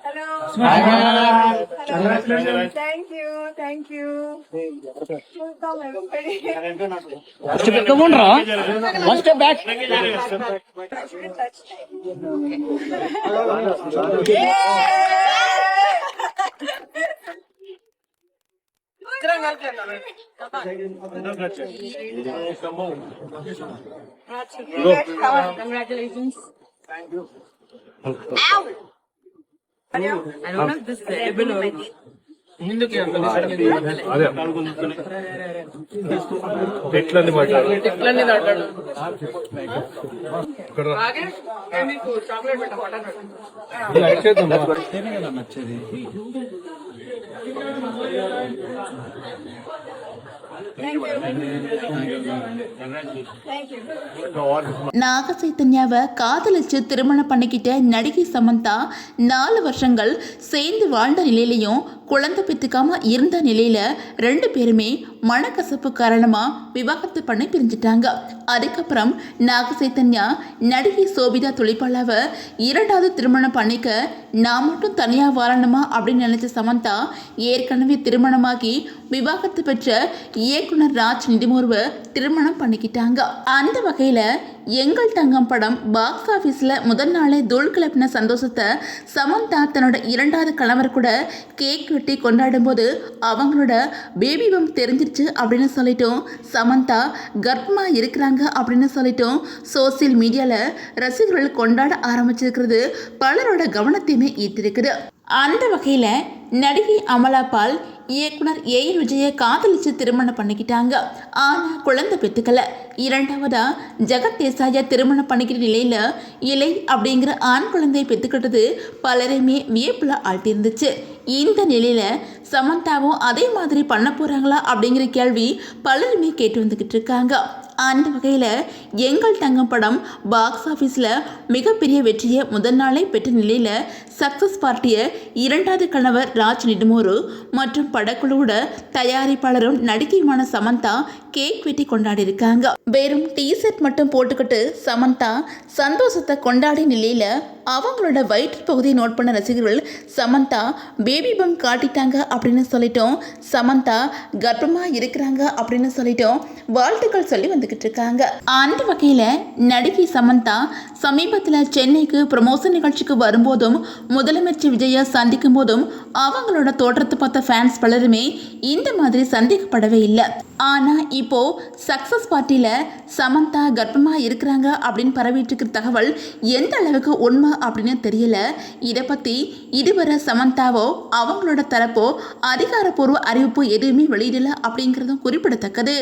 Hello. Hello. Thank you. Thank you. Welcome everybody. Come on, one step back. Congratulations. Thank you. Ow! I don't know if this is edible or ఎట్లని మాట్లాడు நாக சைத்தன்யாவை காதலிச்சு திருமணம் பண்ணிக்கிட்ட நடிகை சமந்தா 4 வருஷங்கள் சேர்ந்து வாழ்ந்த நிலையிலையும் குழந்தை பெற்றுக்காம இருந்த நிலையில 2 பேருமே மனக்கசப்பு காரணமா விவாகரத்து பண்ணி பிரிஞ்சிட்டாங்க. அதுக்கப்புறம் நாக சைத்தன்யா நடிகை சோபிதா துளிப்பாலாவை 2வது திருமணம் பண்ணிக்க நான் மட்டும் தனியா வாழணுமா அப்படின்னு நினைச்ச சமந்தா ஏற்கனவே திருமணமாகி விவாகரத்து பெற்ற இயக்குனர் ராஜ் நிதிமுருவை திருமணம் பண்ணிக்கிட்டாங்க. அந்த வகையில எங்கள் தங்கம் படம் பாக்ஸ் ஆஃபீஸில் முதல் நாளே தூள் கிளப்பின சந்தோஷத்தை சமந்தா தன்னோட 2வது கணவர் கூட கேக் வெட்டி கொண்டாடும் போது அவங்களோட பேபி பம்ப் தெரிஞ்சிருச்சு அப்படின்னு சொல்லிட்டோம். சமந்தா கர்ப்பமாக இருக்கிறாங்க அப்படின்னு சொல்லிட்டோம். சோசியல் மீடியாவில் ரசிகர்கள் கொண்டாட ஆரம்பிச்சிருக்கிறது பலரோட கவனத்தையுமே ஈர்த்திருக்குது. அந்த வகையில் நடிகை அமலா பால் இயக்குனர் ஏஎல் விஜயை காதலிச்சு திருமணம் பண்ணிக்கிட்டாங்க. ஆனால் குழந்தை பெற்றுக்கல. 2வதா ஜெகத் தேசாயை திருமணம் பண்ணிக்கிற நிலையில் இலை அப்படிங்கிற ஆண் குழந்தையை பெற்றுக்கிட்டது பலரையுமே வியப்பில் ஆழ்த்திருந்துச்சு. இந்த நிலையில் சமந்தாவும் அதே மாதிரி பண்ண போகிறாங்களா அப்படிங்கிற கேள்வி பலருமே கேட்டு வந்துக்கிட்டு இருக்காங்க. அந்த வகையில் எங்கள் தங்கம் படம் பாக்ஸ் ஆஃபீஸில் மிகப்பெரிய வெற்றியை முதல் நாளே பெற்ற நிலையில் சக்ஸஸ் பார்ட்டியை 2வது கணவர் ராஜ் நிடுமோரு மற்றும் படக்குழுவோட தயாரிப்பாளரும் நடிகையுமான சமந்தா கேக் வெட்டி கொண்டாடி இருக்காங்க. வெறும் டீஷர்ட் மட்டும் போட்டுக்கிட்டு சமந்தா சந்தோஷத்தை கொண்டாடிய நிலையில் அவங்களோட வயிற்று பகுதியை நோட் பண்ண ரசிகர்கள் சமந்தா பேபி பம் காட்டிட்டாங்க அப்படின்னு சொல்லிட்டோம். சமந்தா கர்ப்பமாக இருக்கிறாங்க அப்படின்னு சொல்லிட்டோம் வாழ்த்துக்கள் சொல்லி வந்துக்கிட்டு இருக்காங்க. அந்த வகையில் நடிகை சமந்தா சமீபத்தில் சென்னைக்கு ப்ரமோஷன் நிகழ்ச்சிக்கு வரும்போதும் முதலமைச்சர் விஜயை சந்திக்கும் போதும் அவங்களோட தோற்றத்தை பார்த்த ஃபேன்ஸ் பலருமே இந்த மாதிரி சந்திக்கப்படவே இல்லை. ஆனால் இப்போ சக்ஸஸ் பார்ட்டியில் சமந்தா கர்ப்பமாக இருக்கிறாங்க அப்படின்னு பரவிட்டு இருக்கிற தகவல் எந்த அளவுக்கு உண்மை அப்படின்னு தெரியல. இதை பற்றி இதுவரை சமந்தாவோ அவங்களோட தரப்போ அதிகாரப்பூர்வ அறிவிப்பு எதுவுமே வெளியிடல அப்படிங்கிறதும் குறிப்பிடத்தக்கது.